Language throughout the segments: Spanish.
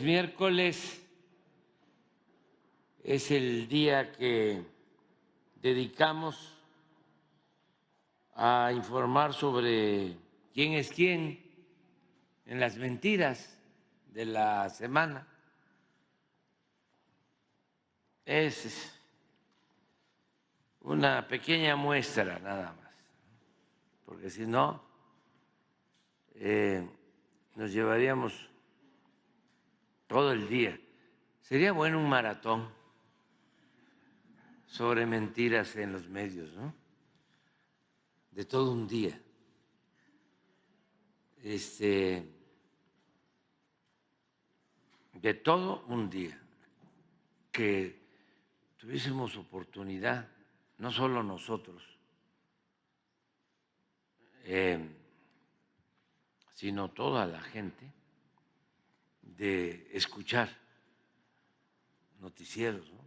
Miércoles es el día que dedicamos a informar sobre quién es quién en las mentiras de la semana. Es una pequeña muestra nada más, porque si no, nos llevaríamos todo el día. Sería bueno un maratón sobre mentiras en los medios, ¿no? De todo un día. De todo un día, que tuviésemos oportunidad, no solo nosotros, sino toda la gente, de escuchar noticieros, ¿no?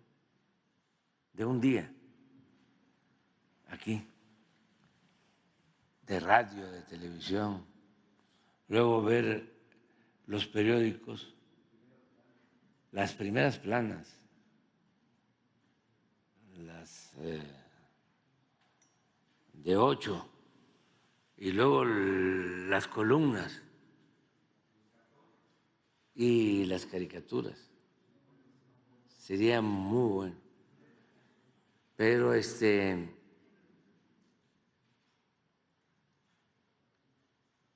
De un día, aquí, de radio, de televisión, luego ver los periódicos, las primeras planas, las de 8, y luego las columnas y las caricaturas. Sería muy bueno. Pero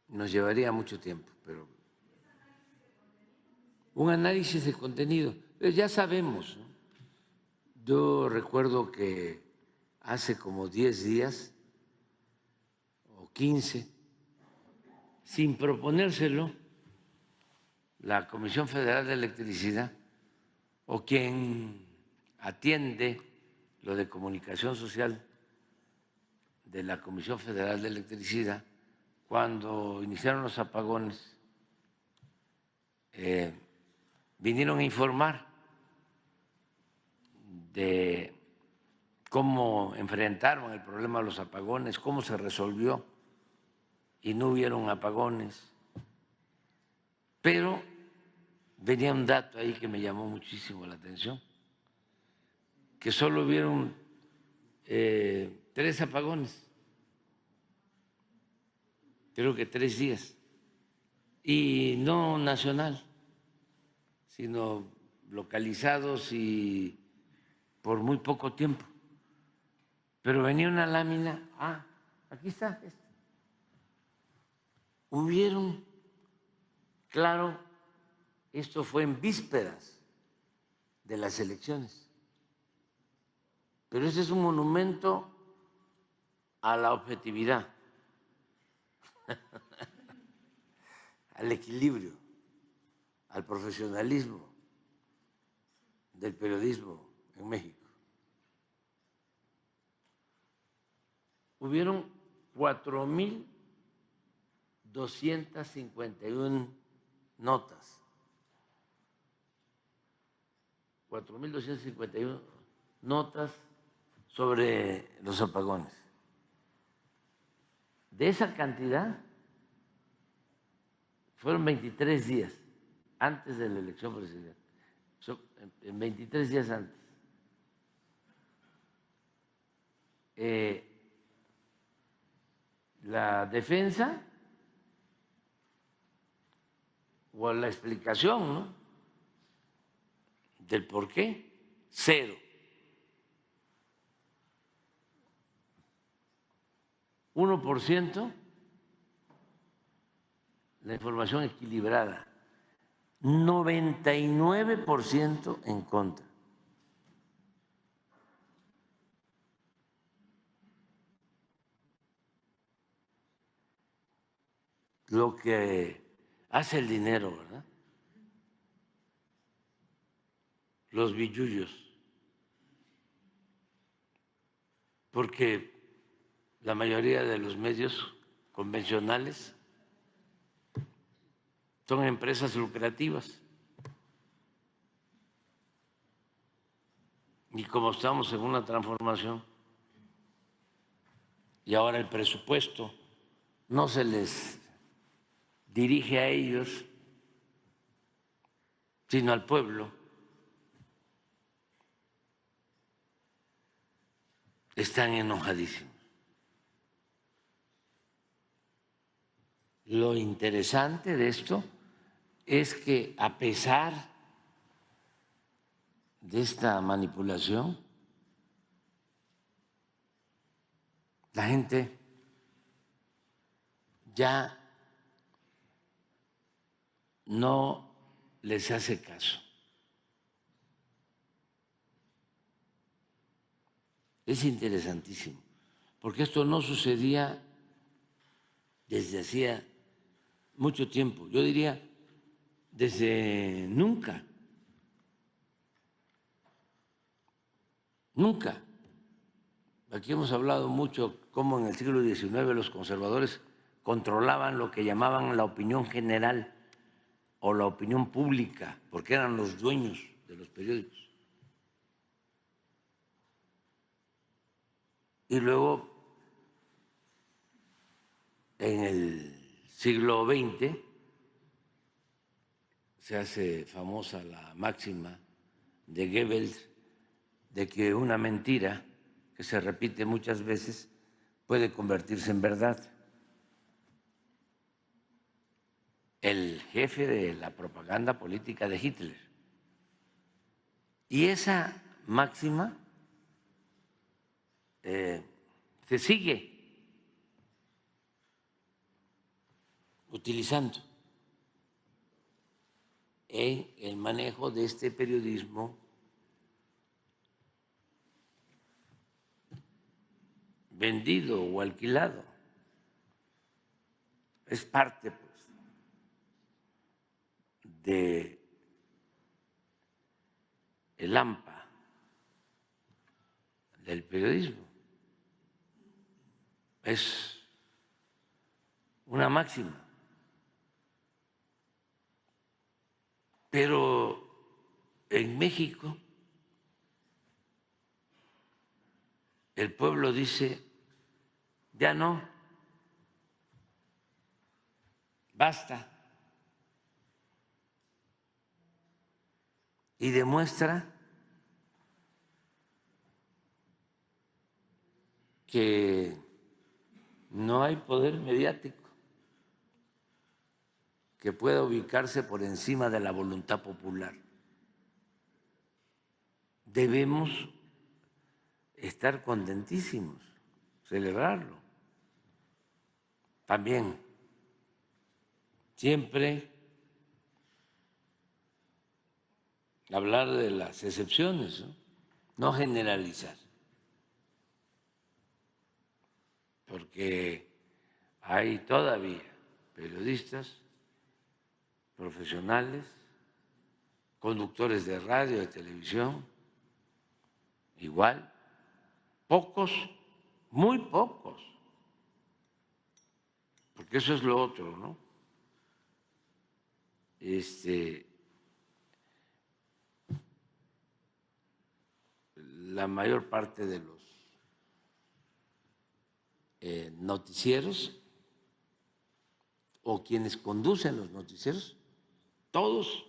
nos llevaría mucho tiempo, pero un análisis de contenido. Ya sabemos, ¿no? Yo recuerdo que hace como 10 días o 15, sin proponérselo, la Comisión Federal de Electricidad o quien atiende lo de comunicación social de la Comisión Federal de Electricidad, cuando iniciaron los apagones, vinieron a informar de cómo enfrentaron el problema de los apagones, cómo se resolvió y no hubieron apagones. Pero venía un dato ahí que me llamó muchísimo la atención, que solo hubieron 3 apagones, creo que 3 días, y no nacional, sino localizados y por muy poco tiempo. Pero venía una lámina, aquí está, hubieron, claro, esto fue en vísperas de las elecciones, pero ese es un monumento a la objetividad, al equilibrio, al profesionalismo del periodismo en México. Hubieron 4,251 notas, 4,251 notas sobre los apagones. De esa cantidad, fueron 23 días antes de la elección presidencial, en 23 días antes. La defensa o la explicación, ¿no?, del por qué, 0. 1% la información equilibrada, 99% en contra. Lo que hace el dinero, ¿verdad? Los billullos. Porque la mayoría de los medios convencionales son empresas lucrativas. Y como estamos en una transformación y ahora el presupuesto no se les dirige a ellos, sino al pueblo, están enojadísimos. Lo interesante de esto es que a pesar de esta manipulación, la gente ya no les hace caso. Es interesantísimo, porque esto no sucedía desde hacía mucho tiempo, yo diría desde nunca, nunca. Aquí hemos hablado mucho cómo en el siglo XIX los conservadores controlaban lo que llamaban la opinión general o la opinión pública, porque eran los dueños de los periódicos. Y luego, en el siglo XX, se hace famosa la máxima de Goebbels de que una mentira que se repite muchas veces puede convertirse en verdad. El jefe de la propaganda política de Hitler. Y esa máxima se sigue utilizando en el manejo de este periodismo vendido o alquilado. Es parte, pues, de el AMPA, del periodismo. Es una máxima. Pero en México el pueblo dice, ya no, basta. Y demuestra que no hay poder mediático que pueda ubicarse por encima de la voluntad popular. Debemos estar contentísimos, celebrarlo. También, siempre hablar de las excepciones, no generalizar, porque hay todavía periodistas profesionales, conductores de radio, de televisión, igual, pocos, muy pocos, porque eso es lo otro, ¿no? La mayor parte de los noticieros o quienes conducen los noticieros, todos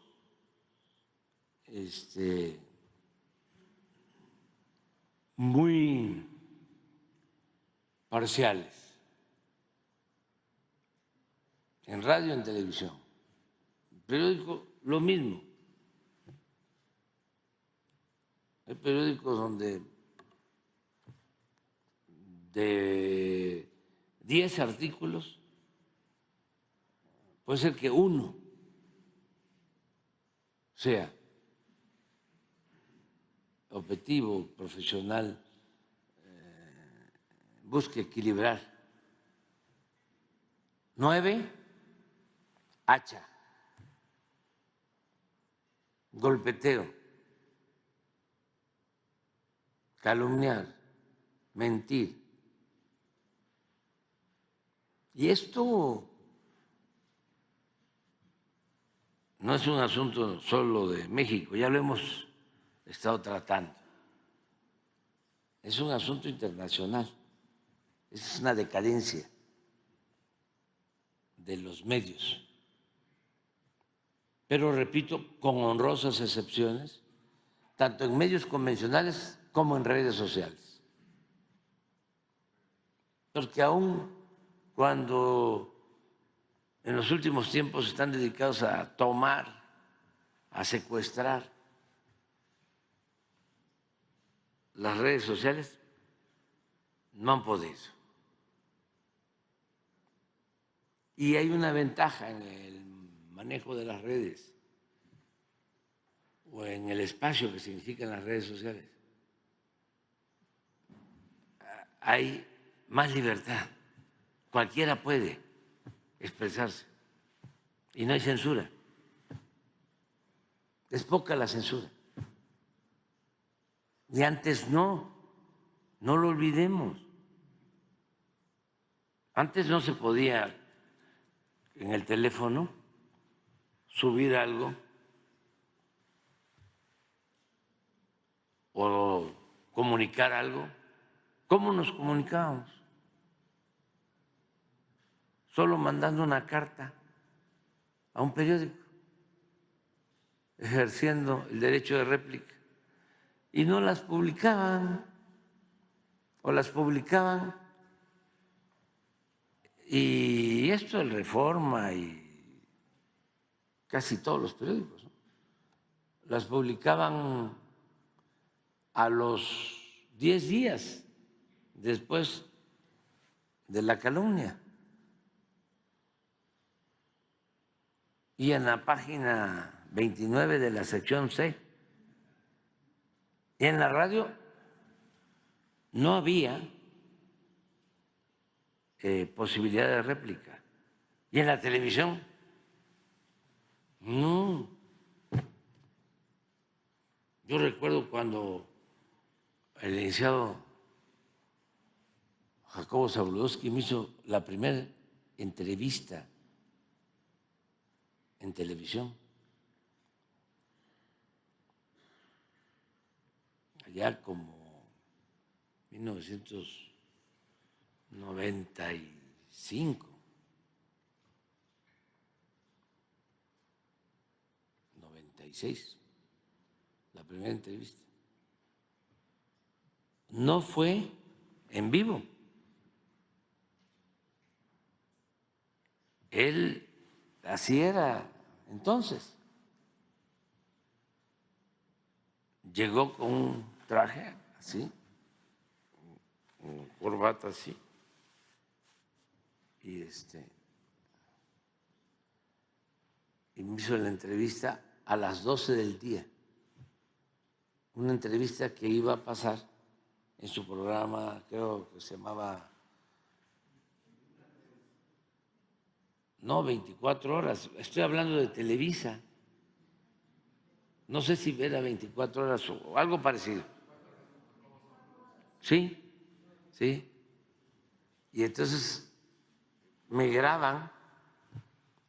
muy parciales, en radio, en televisión. El periódico, lo mismo. Hay periódicos donde de 10 artículos puede ser que uno sea objetivo, profesional, busque equilibrar. 9, hacha, golpeteo, calumniar, mentir. Y esto no es un asunto solo de México, ya lo hemos estado tratando. Es un asunto internacional, es una decadencia de los medios. pero repito, con honrosas excepciones, tanto en medios convencionales como en redes sociales. Porque aún cuando en los últimos tiempos están dedicados a tomar, a secuestrar las redes sociales, no han podido. Y hay una ventaja en el manejo de las redes o en el espacio que significan las redes sociales. Hay más libertad. Cualquiera puede expresarse y no hay censura. Es poca la censura. Y antes no lo olvidemos. Antes no se podía en el teléfono subir algo o comunicar algo. ¿Cómo nos comunicábamos? Solo mandando una carta a un periódico, ejerciendo el derecho de réplica. Y no las publicaban, o las publicaban. Y esto el Reforma y casi todos los periódicos, ¿no? Las publicaban a los 10 días después de la calumnia. Y en la página 29 de la sección C. Y en la radio no había posibilidad de réplica. Y en la televisión, no. Yo recuerdo cuando el licenciado Jacobo Zabludovsky me hizo la primera entrevista en televisión, allá como 1995, 96, la primera entrevista. No fue en vivo. Él así era entonces. Llegó con un traje así, corbata así, y me hizo la entrevista a las 12 del día, una entrevista que iba a pasar en su programa, creo que se llamaba, no, 24 horas, estoy hablando de Televisa, no sé si era 24 horas o algo parecido. Sí, sí. Y entonces me graban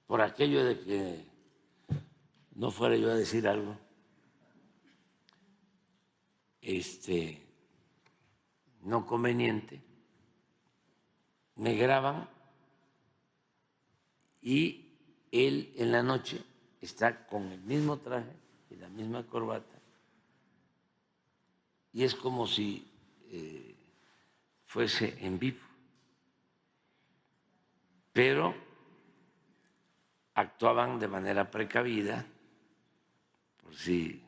por aquello de que no fuera yo a decir algo no conveniente, me graban y él en la noche está con el mismo traje y la misma corbata y es como si fuese en vivo, pero actuaban de manera precavida por si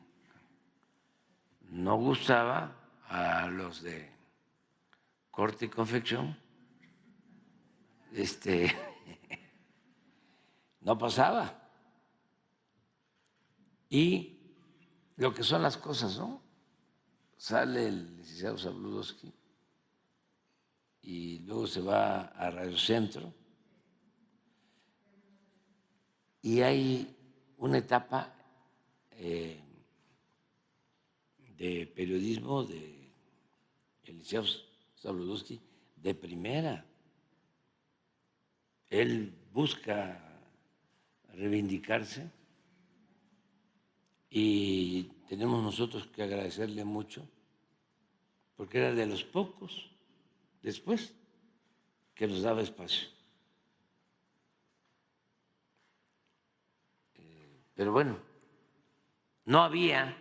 no gustaba a los de corte y confección, no pasaba. Y lo que son las cosas, ¿no? Sale el licenciado Zabludovsky y luego se va a Radio Centro y hay una etapa de periodismo de el licenciado Zabludovsky de primera. Él busca reivindicarse y tenemos nosotros que agradecerle mucho porque era de los pocos después que nos daba espacio. Pero bueno, no había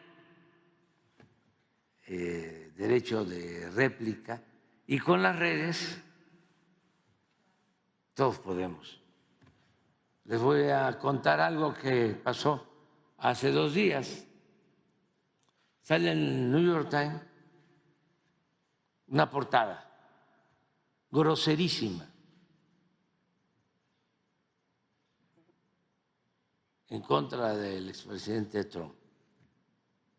derecho de réplica y con las redes todos podemos. Les voy a contar algo que pasó hace 2 días. Sale en el New York Times una portada groserísima en contra del expresidente Trump,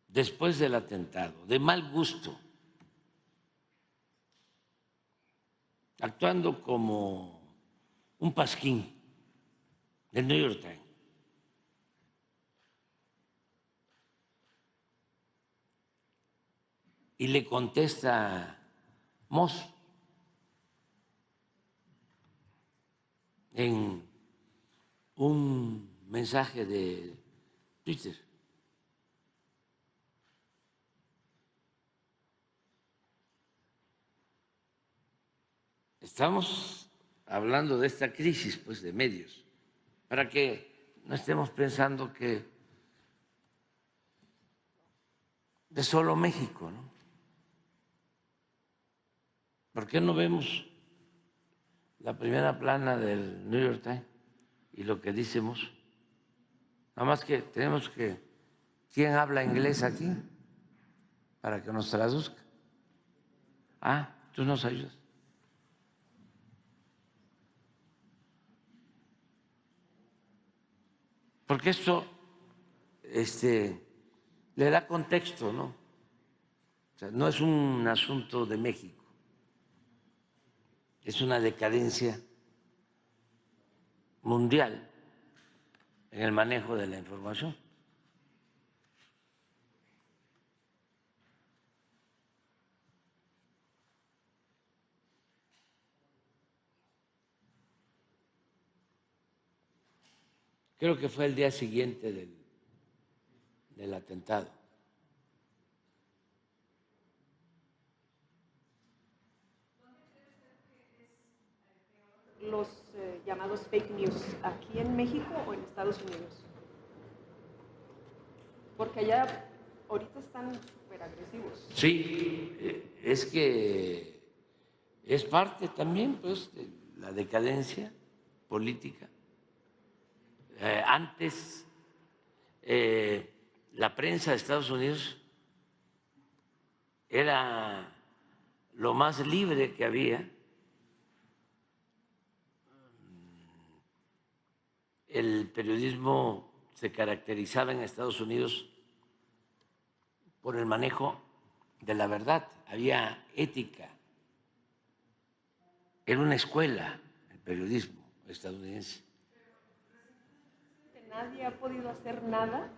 después del atentado, de mal gusto, actuando como un pasquín del New York Times. Y le contesta Moss en un mensaje de Twitter. Estamos hablando de esta crisis, pues, de medios, para que no estemos pensando que es solo México, ¿no? ¿Por qué no vemos la primera plana del New York Times y lo que dice Moss? Nada más que tenemos que, ¿quién habla inglés aquí? Para que nos traduzca. Ah, tú nos ayudas. Porque esto le da contexto, ¿no? O sea, no es un asunto de México, es una decadencia mundial en el manejo de la información. Creo que fue el día siguiente del atentado. Los llamados fake news, aquí en México o en Estados Unidos? Porque allá ahorita están súper agresivos. Sí, es que es parte también, pues, de la decadencia política. Antes, la prensa de Estados Unidos era lo más libre que había. El periodismo se caracterizaba en Estados Unidos por el manejo de la verdad, había ética. Era una escuela el periodismo estadounidense. Nadie ha podido hacer nada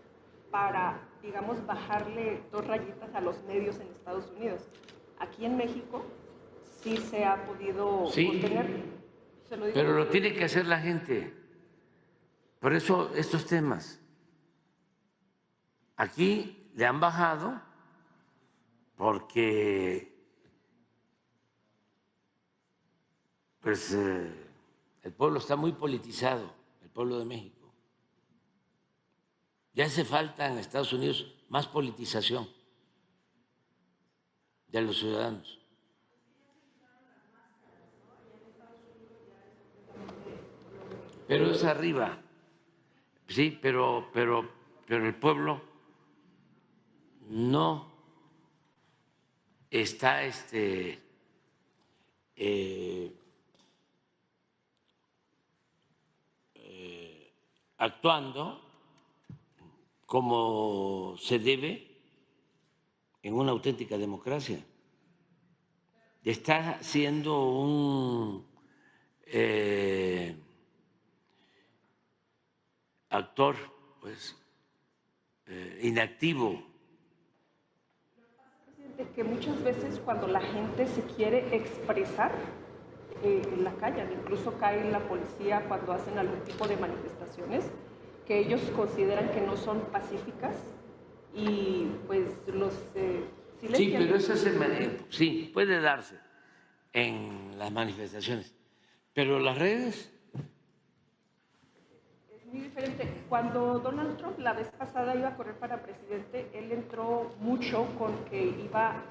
para, digamos, bajarle 2 rayitas a los medios en Estados Unidos. Aquí en México sí se ha podido contener. Pero lo tiene que hacer la gente. Por eso estos temas aquí le han bajado porque pues el pueblo está muy politizado, el pueblo de México. Ya hace falta en Estados Unidos más politización de los ciudadanos. Pero es arriba, sí, pero el pueblo no está actuando como se debe en una auténtica democracia. Está siendo un actor, pues, inactivo. Que muchas veces cuando la gente se quiere expresar, la callan, incluso cae la policía cuando hacen algún tipo de manifestaciones que ellos consideran que no son pacíficas y pues los silencian. Sí, pero eso es sí, puede darse en las manifestaciones, pero las redes es muy diferente. Cuando Donald Trump la vez pasada iba a correr para presidente, él entró mucho con que iba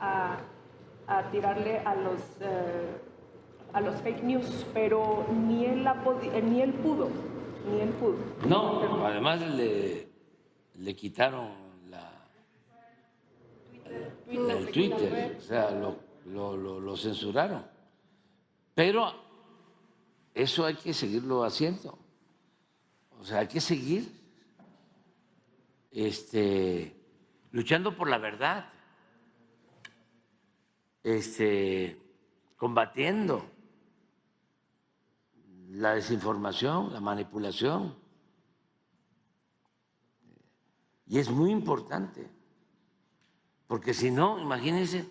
a tirarle a los fake news, pero ni él pudo. No, además le quitaron el Twitter, o sea, lo censuraron. Pero eso hay que seguirlo haciendo. O sea, hay que seguir luchando por la verdad, combatiendo la desinformación, la manipulación. Y es muy importante, porque si no, imagínense,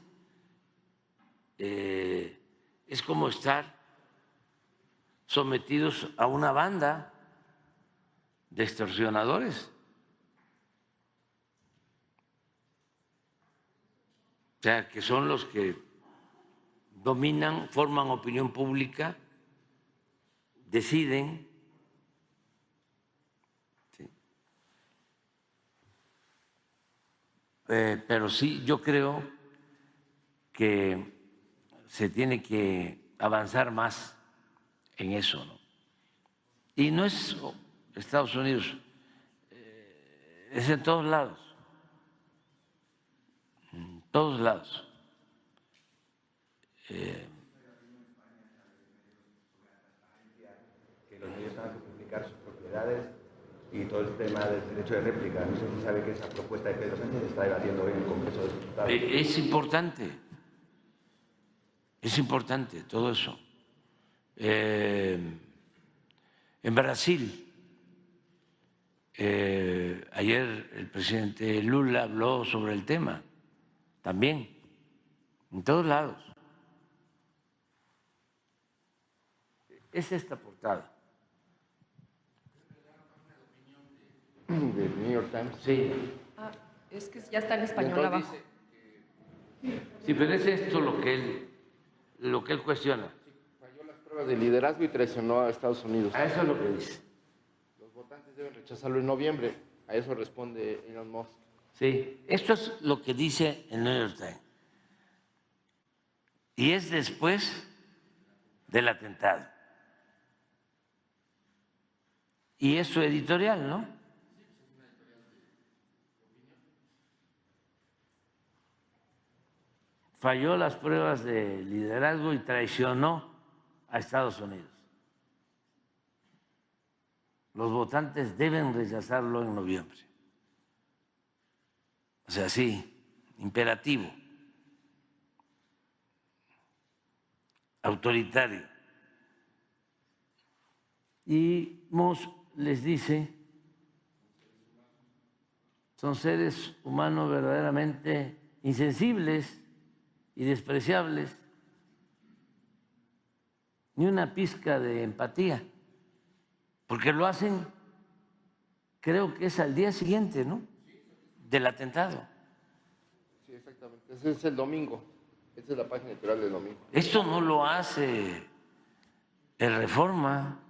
es como estar sometidos a una banda de extorsionadores. O sea, que son los que dominan, forman opinión pública, deciden. ¿Sí? Pero sí, yo creo que se tiene que avanzar más en eso, ¿no? Y no es Estados Unidos, es en todos lados. Todos lados. Que los medios tengan que publicar sus propiedades y todo el tema del derecho de réplica. No sé si sabe que esa propuesta de Pedro Sánchez se está debatiendo hoy en el Congreso de los Diputados. Es importante todo eso. En Brasil, ayer el presidente Lula habló sobre el tema, también, en todos lados. Es esta portada. Del New York Times. Sí. Ah, es que ya está en español abajo. Sí, pero es esto lo que él cuestiona. Falló las pruebas de liderazgo y traicionó a Estados Unidos. A eso es lo que dice. Los votantes deben rechazarlo en noviembre. A eso responde Elon Musk. Sí, esto es lo que dice el New York Times. Y es después del atentado. Y es su editorial, ¿no? Falló las pruebas de liderazgo y traicionó a Estados Unidos. Los votantes deben rechazarlo en noviembre. O sea, sí, imperativo, autoritario. Y Musk les dice, son seres humanos verdaderamente insensibles y despreciables, ni una pizca de empatía, porque lo hacen, creo que es al día siguiente, ¿no?, del atentado. Sí, exactamente. Ese es el domingo. Esa es la página editorial del domingo. Esto no lo hace el Reforma,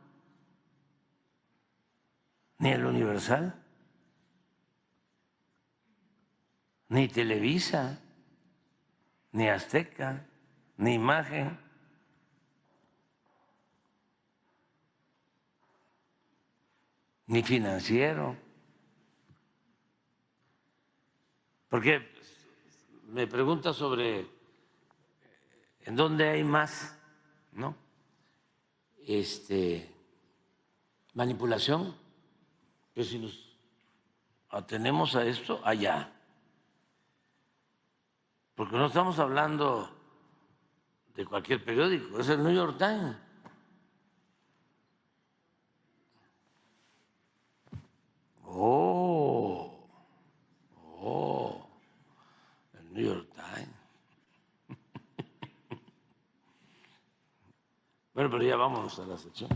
ni el Universal, ni Televisa, ni Azteca, ni Imagen. Ni Financiero. Porque me pregunta sobre en dónde hay más, ¿no?, manipulación. Pero si nos atenemos a esto, allá. Porque no estamos hablando de cualquier periódico, es el New York Times. El New York Times. Bueno, pero ya vamos a la sección.